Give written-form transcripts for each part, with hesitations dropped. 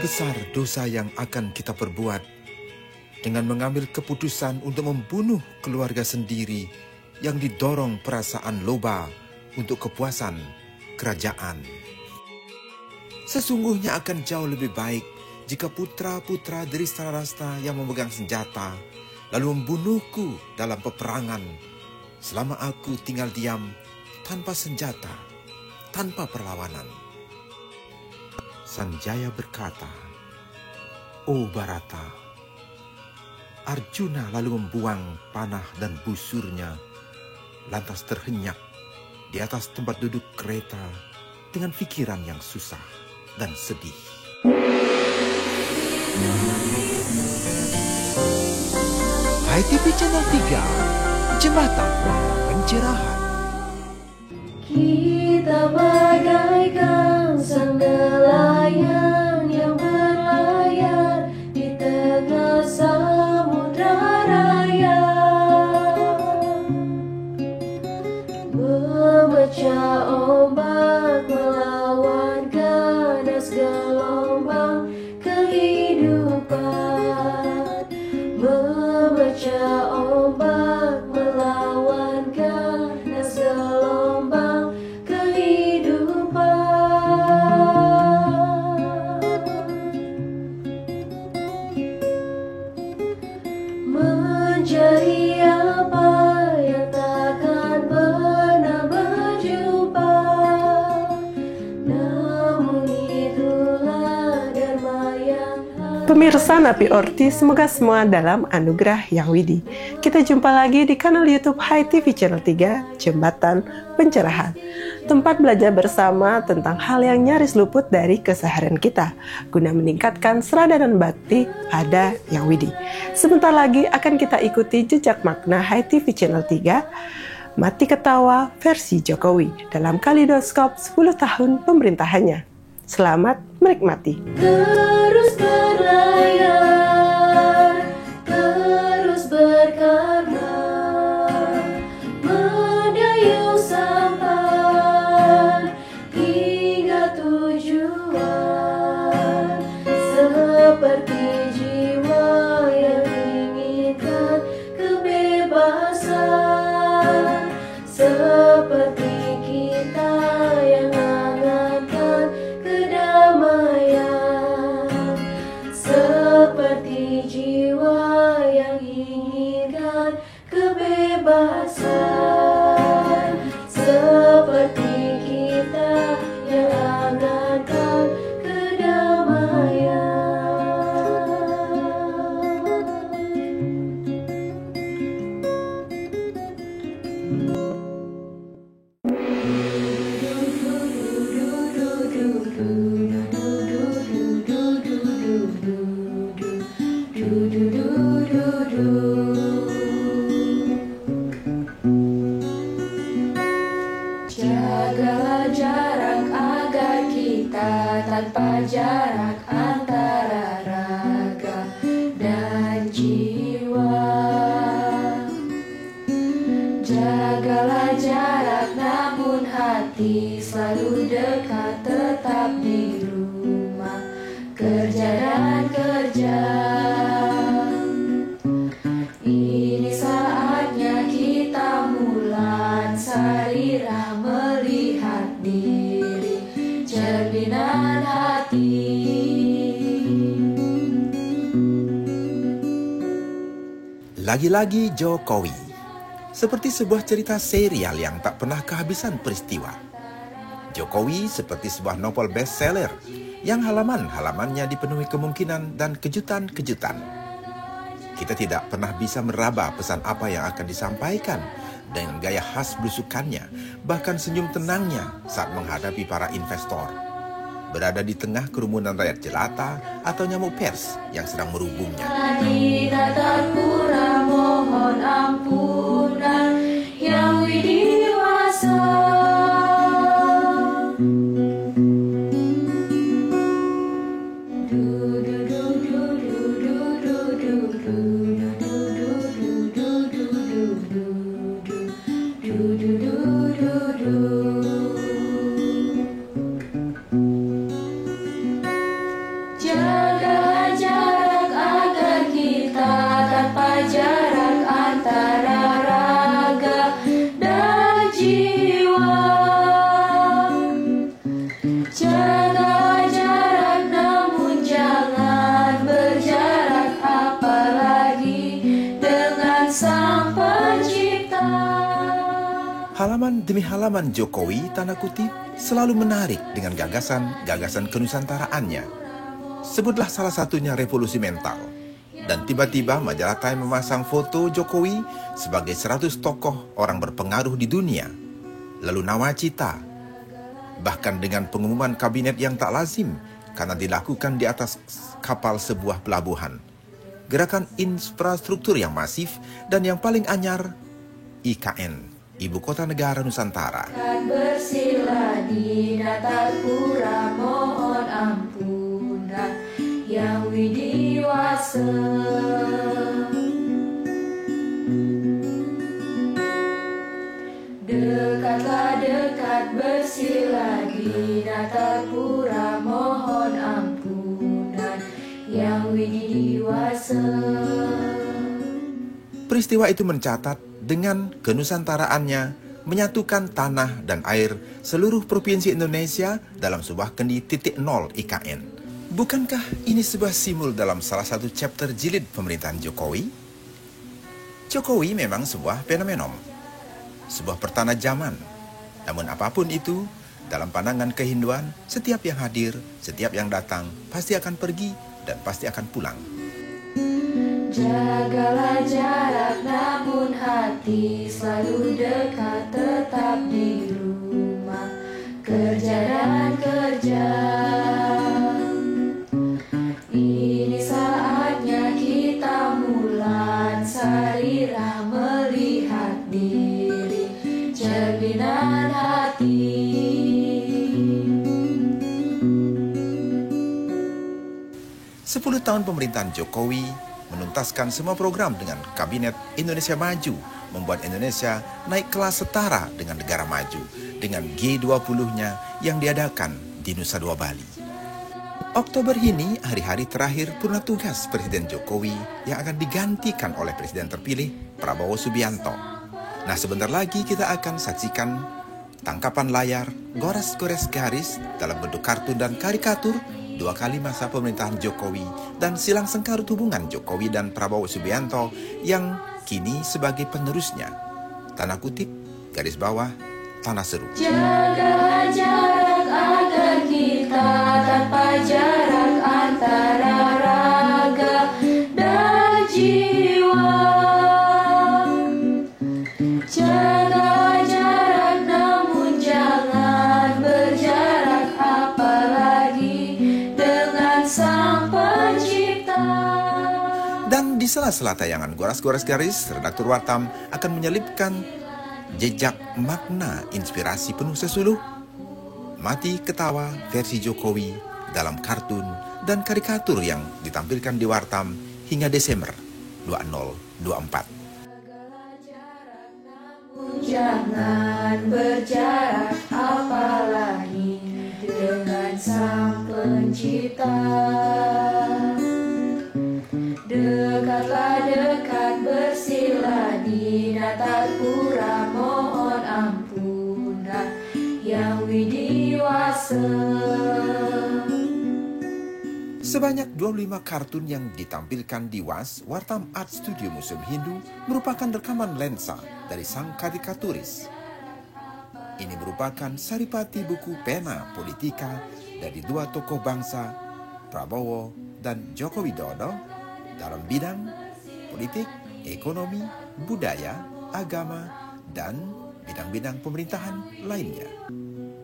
besar dosa yang akan kita perbuat dengan mengambil keputusan untuk membunuh keluarga sendiri yang didorong perasaan loba untuk kepuasan kerajaan. Sesungguhnya akan jauh lebih baik jika putra-putra dari Dhritarashtra yang memegang senjata lalu membunuhku dalam peperangan selama aku tinggal diam tanpa senjata, tanpa perlawanan. Sanjaya berkata, "O Bharata." Arjuna lalu membuang panah dan busurnya, lantas terhenyak di atas tempat duduk kereta dengan pikiran yang susah dan sedih. HiTV Channel 3, Jembatan Pencerahan. Kita bagaikan sang nelayan yang berlayar di tengah samudra raya, memecah ombak melawan ganas gelombang kehidupan, memecah ombak melawan ganas gelombang kehidupan. Mencari apa yang takkan pernah berjumpa, namun itulah dharma yang Pemirsa Napi Orti, semoga semua dalam anugerah Yang Widi. Kita jumpa lagi di kanal YouTube HiTV Channel 3, Jembatan Pencerahan. Tempat belajar bersama tentang hal yang nyaris luput dari keseharian kita, guna meningkatkan seradanan bakti pada Yang Widi. Sebentar lagi akan kita ikuti jejak makna HiTV Channel 3, Mati Ketawa versi Jokowi dalam kaleidoskop 10 tahun pemerintahannya. Selamat menikmati. terus berlayar, terus berkarya, mendayung sampai hingga tujuan, seperti jiwa yang inginkan kebebasan, seperti kita yang hangatkan kedamaian, seperti jiwa yang inginkan kebebasan, seperti kita yang hangatkan kedamaian. Jagalah jarak agar kita tanpa jarak antara raga dan jiwa. Jagalah jarak namun hati selalu dekat, tetap di rumah kerja dan kerja. Ini saatnya kita mulan sarira melihat diri, cerminan hati. Lagi-lagi Jokowi, seperti sebuah cerita serial yang tak pernah kehabisan peristiwa. Jokowi seperti sebuah novel bestseller yang halaman-halamannya dipenuhi kemungkinan dan kejutan-kejutan. Kita tidak pernah bisa meraba pesan apa yang akan disampaikan dengan gaya khas belusukannya, bahkan senyum tenangnya saat menghadapi para investor. Berada di tengah kerumunan rakyat jelata atau nyamuk pers yang sedang merubungnya. Tidak terkurang mohon ampunan Yang Widi Wasa. Jangan Halaman demi halaman Jokowi, tanda kutip, selalu menarik dengan gagasan kenusantaraannya. Sebutlah salah satunya revolusi mental. Dan tiba-tiba majalah Time memasang foto Jokowi sebagai 100 tokoh orang berpengaruh di dunia. Lalu nawacita, bahkan dengan pengumuman kabinet yang tak lazim karena dilakukan di atas kapal sebuah pelabuhan. Gerakan infrastruktur yang masif dan yang paling anyar, IKN, Ibu Kota Negara Nusantara. Bersila di Natapura, mohon ampunan yang widiwasa. Dekatlah dekat, bersila di Natapura, mohon ampunan yang widiwasa. Peristiwa itu mencatat dengan kenusantaraannya menyatukan tanah dan air seluruh provinsi Indonesia dalam sebuah kendi titik nol IKN. Bukankah ini sebuah simbol dalam salah satu chapter jilid pemerintahan Jokowi? Jokowi memang sebuah fenomenon, sebuah pertanda zaman. Namun apapun itu, dalam pandangan kehinduan, setiap yang hadir, setiap yang datang, pasti akan pergi dan pasti akan pulang. Jagalah jarak, namun hati selalu dekat, tetap di rumah, kerja dan kerja. Ini saatnya kita mulan, sarirah melihat diri, cerminan hati. 10 tahun pemerintahan Jokowi menuntaskan semua program dengan Kabinet Indonesia Maju, membuat Indonesia naik kelas setara dengan negara maju, dengan G20-nya yang diadakan di Nusa Dua Bali. Oktober ini hari-hari terakhir purna tugas Presiden Jokowi yang akan digantikan oleh Presiden terpilih Prabowo Subianto. Nah, sebentar lagi kita akan saksikan tangkapan layar, gores-gores garis dalam bentuk kartun dan karikatur 2 kali masa pemerintahan Jokowi dan silang sengkarut hubungan Jokowi dan Prabowo Subianto yang kini sebagai penerusnya. Tanda kutip, garis bawah, tanah seru. Jaga jarak agar kita tanpa jarak antara raga dan jiwa. Jaga jarak namun jangan berjarak, apalagi dengan Sang Pencipta. Dan di sela-sela tayangan goras-goras garis, redaktur Wartam akan menyelipkan jejak makna inspirasi penuh sesuluh, mati ketawa versi Jokowi dalam kartun dan karikatur yang ditampilkan di Wartam hingga Desember 2024. Jangan berjarak, apalagi dengan Sang Pencipta. Dekatlah dekat, bersila di Natapura, mohon ampunan yang widiwasa. Sebanyak 25 kartun yang ditampilkan di WAS, Wartam Art Studio Museum Hindu, merupakan rekaman lensa dari sang karikaturis. Ini merupakan saripati buku pena politika dari 2 tokoh bangsa, Prabowo dan Joko Widodo, dalam bidang politik, ekonomi, budaya, agama, dan bidang-bidang pemerintahan lainnya.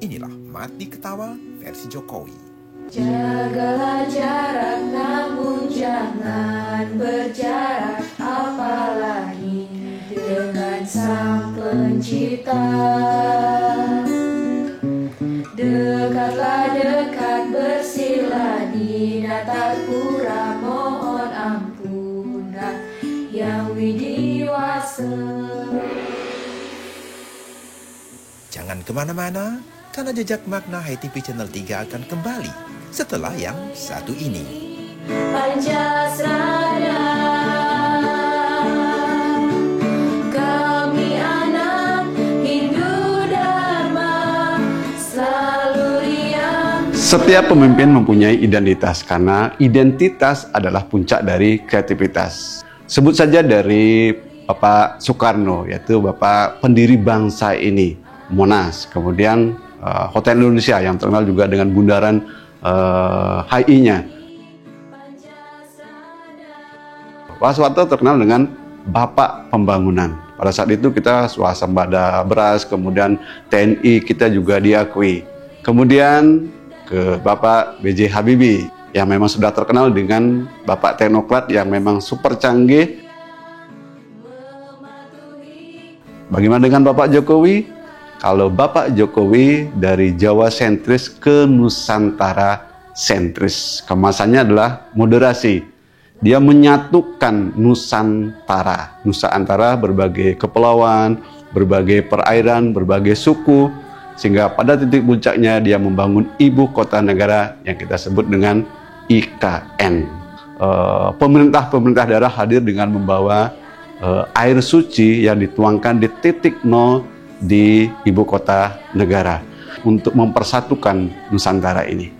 Inilah Mati Ketawa versi Jokowi. Jagalah jarak namun jangan berjarak, apalagi dengan Sang Pencipta. Dekatlah dekat, bersila di Natapura, mohon ampunan yang widiwasa. Jangan kemana-mana, karena jejak makna HiTV Channel 3 akan kembali setelah yang satu ini. Pancasraya, kami anak Hindu Dharma, selalu riang. Setiap pemimpin mempunyai identitas karena identitas adalah puncak dari kreativitas. Sebut saja dari Bapak Soekarno, yaitu Bapak pendiri bangsa ini, Monas. Kemudian Hotel Indonesia yang terkenal juga dengan bundaran HI-nya. Pak Soeharto terkenal dengan Bapak Pembangunan. Pada saat itu kita swasembada beras, kemudian TNI kita juga diakui. Kemudian ke Bapak B.J. Habibie yang memang sudah terkenal dengan Bapak teknokrat yang memang super canggih. Bagaimana dengan Bapak Jokowi? Kalau Bapak Jokowi dari Jawa sentris ke Nusantara sentris. Kemasannya adalah moderasi. Dia menyatukan Nusantara. Nusantara berbagai kepulauan, berbagai perairan, berbagai suku. Sehingga pada titik puncaknya dia membangun ibu kota negara yang kita sebut dengan IKN. Pemerintah daerah hadir dengan membawa air suci yang dituangkan di titik nol di ibu kota negara untuk mempersatukan Nusantara ini.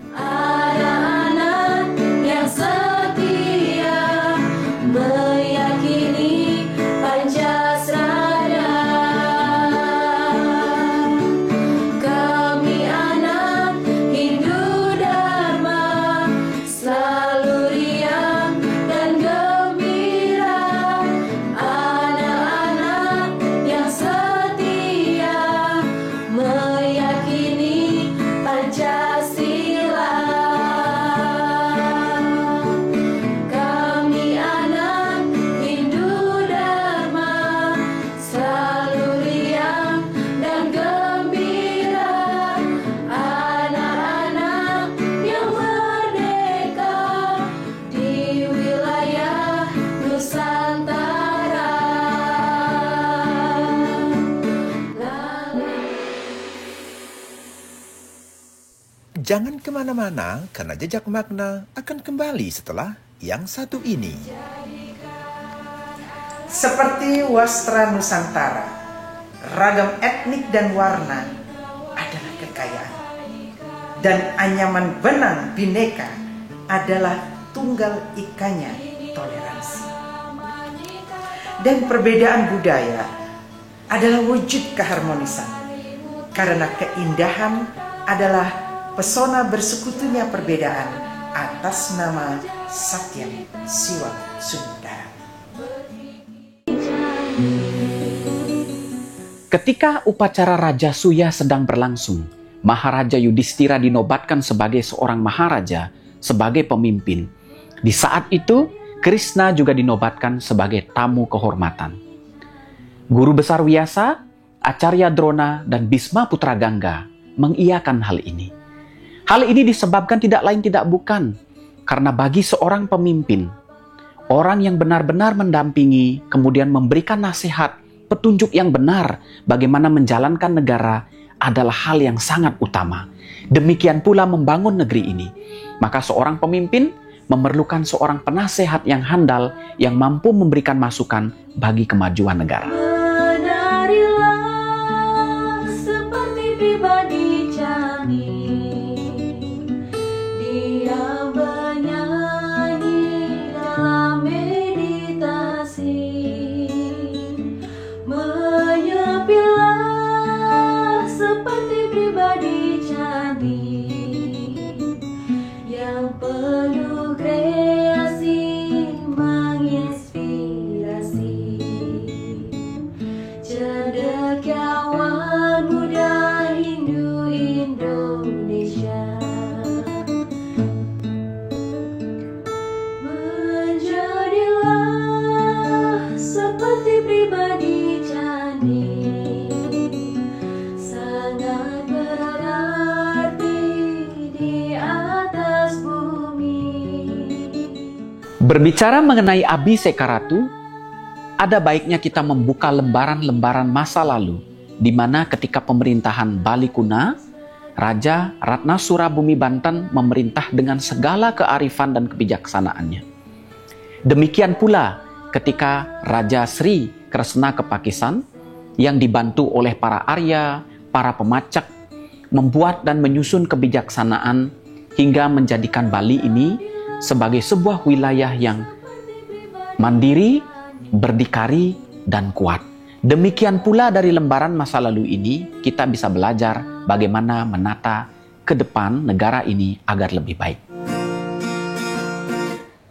Jangan kemana-mana, karena jejak makna akan kembali setelah yang satu ini. Seperti wastra Nusantara, ragam etnik dan warna adalah kekayaan. Dan anyaman benang bineka adalah tunggal ikanya toleransi. Dan perbedaan budaya adalah wujud keharmonisan. Karena keindahan adalah pesona bersekutunya perbedaan atas nama Satyam Siwam Sundara. Ketika upacara Raja Suya sedang berlangsung, Maharaja Yudhistira dinobatkan sebagai seorang maharaja, sebagai pemimpin. Di saat itu, Krishna juga dinobatkan sebagai tamu kehormatan. Guru besar Vyasa, Acarya Drona, dan Bhisma Putra Gangga mengiyakan hal ini. Hal ini disebabkan tidak lain tidak bukan karena bagi seorang pemimpin, orang yang benar-benar mendampingi, kemudian memberikan nasihat, petunjuk yang benar bagaimana menjalankan negara adalah hal yang sangat utama. Demikian pula membangun negeri ini. Maka seorang pemimpin memerlukan seorang penasehat yang handal yang mampu memberikan masukan bagi kemajuan negara. Menarilah seperti pribadi canggih. Berbicara mengenai Abhiseka Ratu, ada baiknya kita membuka lembaran-lembaran masa lalu, di mana ketika pemerintahan Bali Kuna, Raja Ratnasura Bumi Banten memerintah dengan segala kearifan dan kebijaksanaannya. Demikian pula ketika Raja Sri Kresna Kepakisan, yang dibantu oleh para Arya, para pemacak, membuat dan menyusun kebijaksanaan hingga menjadikan Bali ini sebagai sebuah wilayah yang mandiri, berdikari, dan kuat. Demikian pula dari lembaran masa lalu ini, kita bisa belajar bagaimana menata ke depan negara ini agar lebih baik.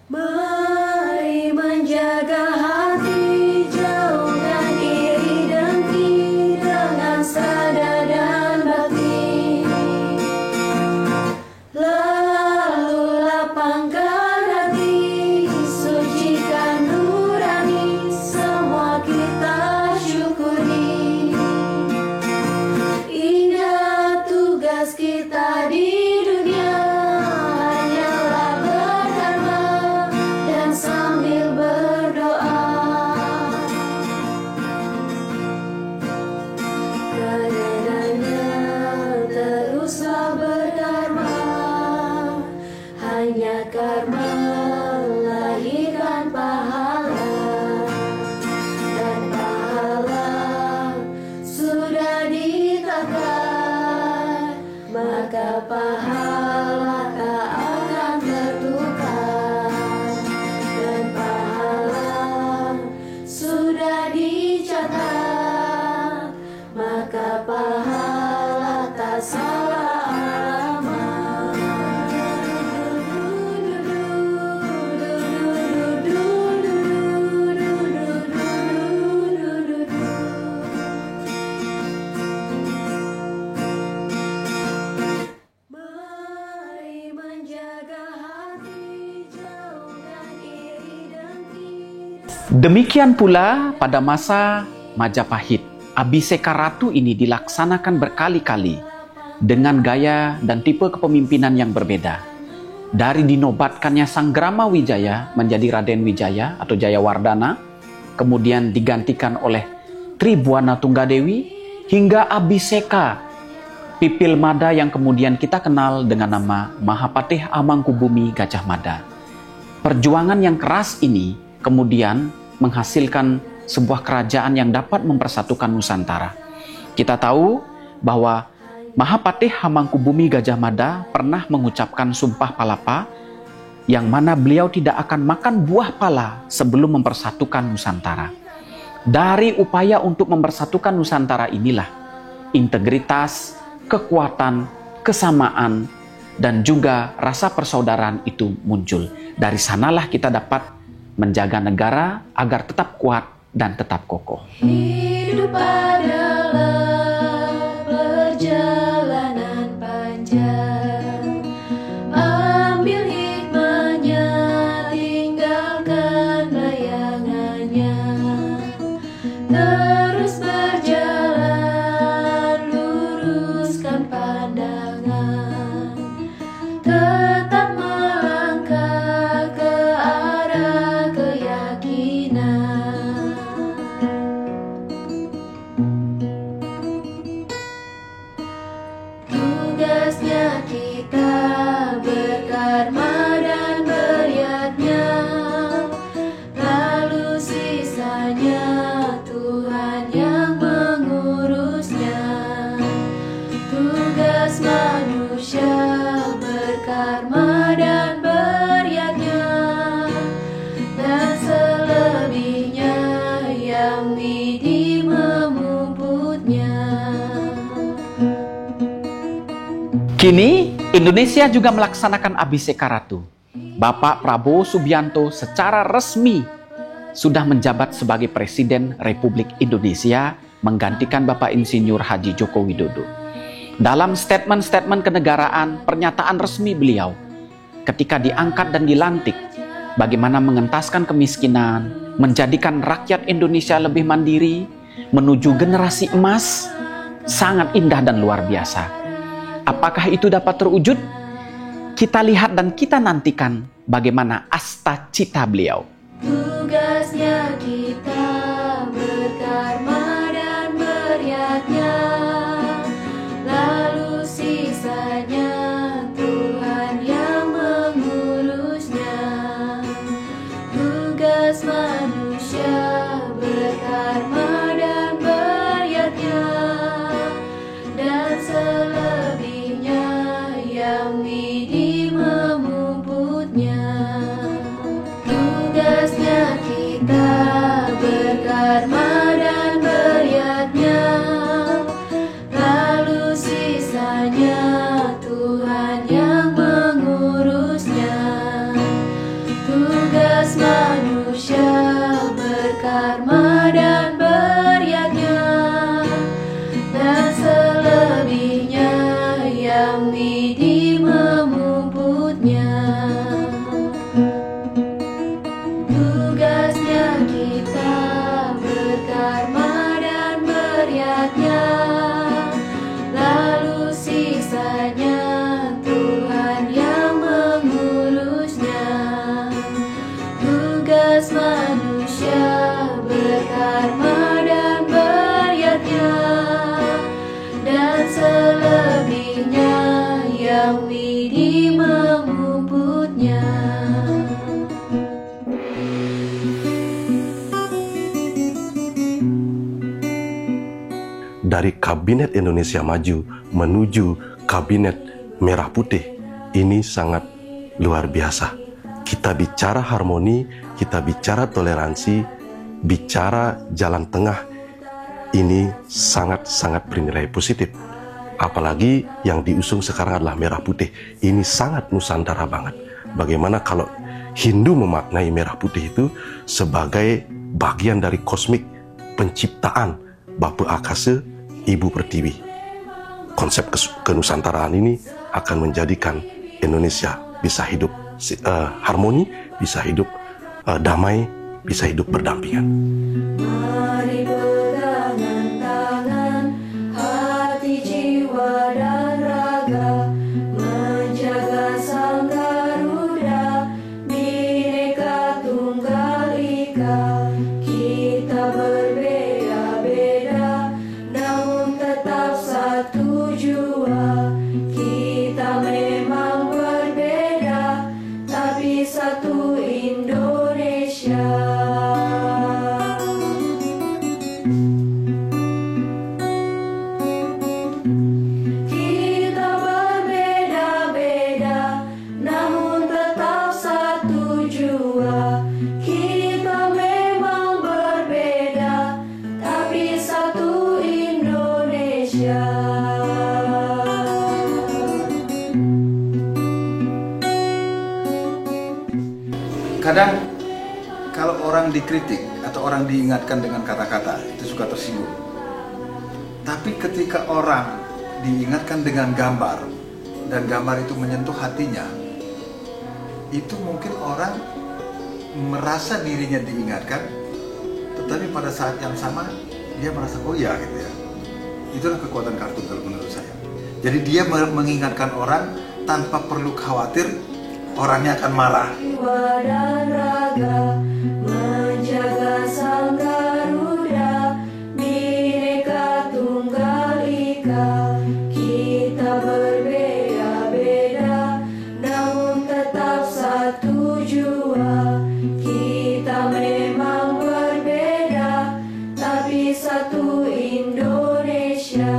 Mari menjaga hati, jauhkan iri dengki dengan sadar dan bakti. Lalu lapangkan hati, sucikan nurani, semua kita syukuri. Ingat tugas kita di dunia hanyalah berkarma dan sambil berdoa. Karenanya teruslah berkarma, hanya karma melahirkan pahala, dan pahala sudah ditakar, maka pahala tak akan tertukar, dan pahala sudah dicatat, maka pahala tak salah alamat. Mari menjaga hati, jauhkan iri dengki. Demikian pula pada masa Majapahit, Abhiseka Ratu ini dilaksanakan berkali-kali dengan gaya dan tipe kepemimpinan yang berbeda. Dari dinobatkannya Sang Grama Wijaya menjadi Raden Wijaya atau Jayawardana, kemudian digantikan oleh Tribuana Tunggadewi, hingga Abhiseka Pipil Mada yang kemudian kita kenal dengan nama Mahapatih Amangkubumi Gajah Mada. Perjuangan yang keras ini kemudian menghasilkan sebuah kerajaan yang dapat mempersatukan Nusantara. Kita tahu bahwa Mahapatih Hamangkubumi Gajah Mada pernah mengucapkan sumpah palapa yang mana beliau tidak akan makan buah pala sebelum mempersatukan Nusantara. Dari upaya untuk mempersatukan Nusantara inilah integritas, kekuatan, kesamaan, dan juga rasa persaudaraan itu muncul. Dari sanalah kita dapat menjaga negara agar tetap kuat dan tetap kokoh. Hidup adalah perjalanan panjang. Ambil hikmahnya, tinggalkan bayangannya. Terus berjalan, luruskan pandangan. Tetap melangkah ke arah keyakinan. Tugasnya kita berkarma dan beryatnya, lalu sisanya Tuhan yang mengurusnya. Tugas manusia berkarma dan beryatnya, dan selebihnya yang widi memuputnya. Kini, Indonesia juga melaksanakan Abhiseka Ratu. Bapak Prabowo Subianto secara resmi sudah menjabat sebagai Presiden Republik Indonesia menggantikan Bapak Insinyur Haji Joko Widodo. Dalam statement-statement kenegaraan, pernyataan resmi beliau ketika diangkat dan dilantik, bagaimana mengentaskan kemiskinan, menjadikan rakyat Indonesia lebih mandiri, menuju generasi emas, sangat indah dan luar biasa. Apakah itu dapat terwujud? Kita lihat dan kita nantikan bagaimana asta cita beliau. Tugasnya kita berkarma dan beryatnya, lalu sisanya Tuhan yang mengurusnya. Tugas manusia berkarma dan beryatnya, dan selebihnya yang widi memuputnya. Tugasnya kita dari Kabinet Indonesia Maju menuju Kabinet Merah Putih, ini sangat luar biasa. Kita bicara harmoni, kita bicara toleransi, bicara jalan tengah, ini sangat-sangat bernilai positif. Apalagi yang diusung sekarang adalah Merah Putih. Ini sangat Nusantara banget. Bagaimana kalau Hindu memaknai Merah Putih itu sebagai bagian dari kosmik penciptaan Bapa Akasa, Ibu Pertiwi. Konsep kenusantaraan ini akan menjadikan Indonesia bisa hidup harmoni, bisa hidup damai, bisa hidup berdampingan. Mari pegangan tangan, hati, jiwa, dan raga, menjaga Sang Garuda, Bhinneka Tunggal Ika. Kita berbeda-beda, namun tetap satu jua. Kita memang berbeda, tapi satu Indonesia. Kita berbeda-beda, namun tetap satu jua. Kita memang berbeda, tapi satu Indonesia. Kadang kalau orang dikritik atau orang diingatkan dengan kata-kata itu suka tersinggung. Tapi ketika orang diingatkan dengan gambar dan gambar itu menyentuh hatinya, itu mungkin orang merasa dirinya diingatkan, tetapi pada saat yang sama dia merasa oh iya gitu ya. Itulah kekuatan kartun kalau menurut saya. Jadi dia mengingatkan orang tanpa perlu khawatir orangnya akan marah. Jiwa dan raga, menjaga Sang Garuda, Bhinneka Tunggal Ika. Kita berbeda-beda, namun tetap satu jua. Kita memang berbeda, tapi satu Indonesia.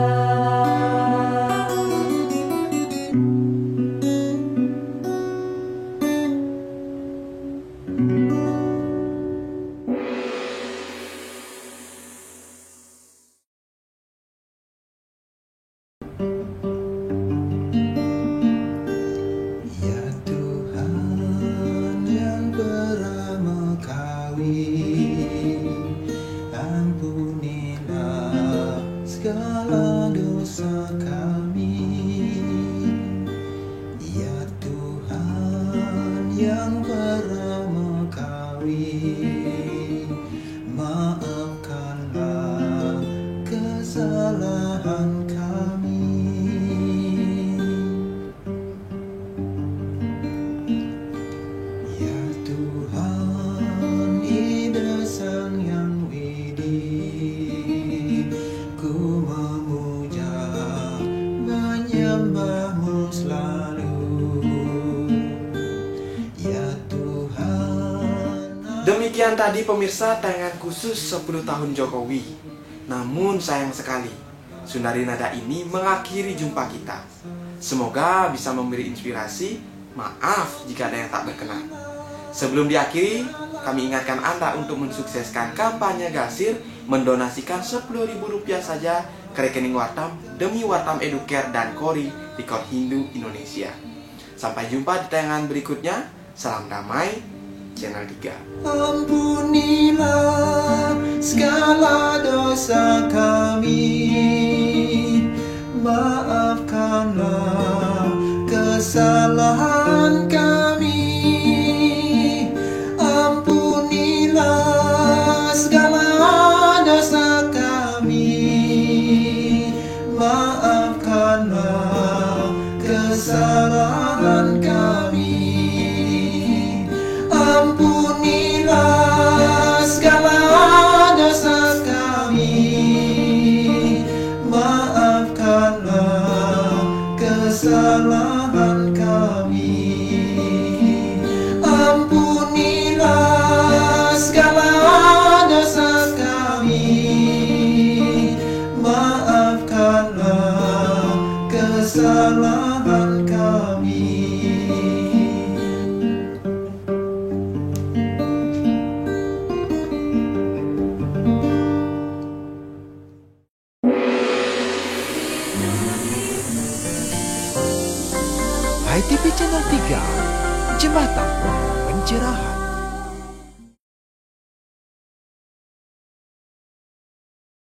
Ya Tuhan yang Bernama Kawin, ampunilah segala dosa kami. Ya Tuhan yang Bernama Kawin, maafkanlah kesalahan kami. Ya Tuhan, Ida Sang Yang Widi, ku memuja menyembah-Mu selalu. Ya Tuhan. Demikian tadi pemirsa tayangan khusus 10 tahun Jokowi. Namun sayang sekali, Sundari Nada ini mengakhiri jumpa kita. Semoga bisa memberi inspirasi. Maaf jika ada yang tak berkenan. Sebelum diakhiri, kami ingatkan Anda untuk mensukseskan kampanye Gasir, mendonasikan Rp10.000 saja ke rekening Wartam demi Wartam Educare dan Kori di Kor Hindu Indonesia. Sampai jumpa di tayangan berikutnya. Salam damai, Channel 3. Ampunilah segala dosa kami, maafkanlah kesalahan kami. Ampunilah segala dosa kami, maafkanlah kesalahan kami. Ampunilah segala dosa kami, maafkanlah kesalahan kami. Ampunilah segala dosa kami, maafkanlah kesalahan kami. HiTV Channel 3, Jembatan Pencerahan.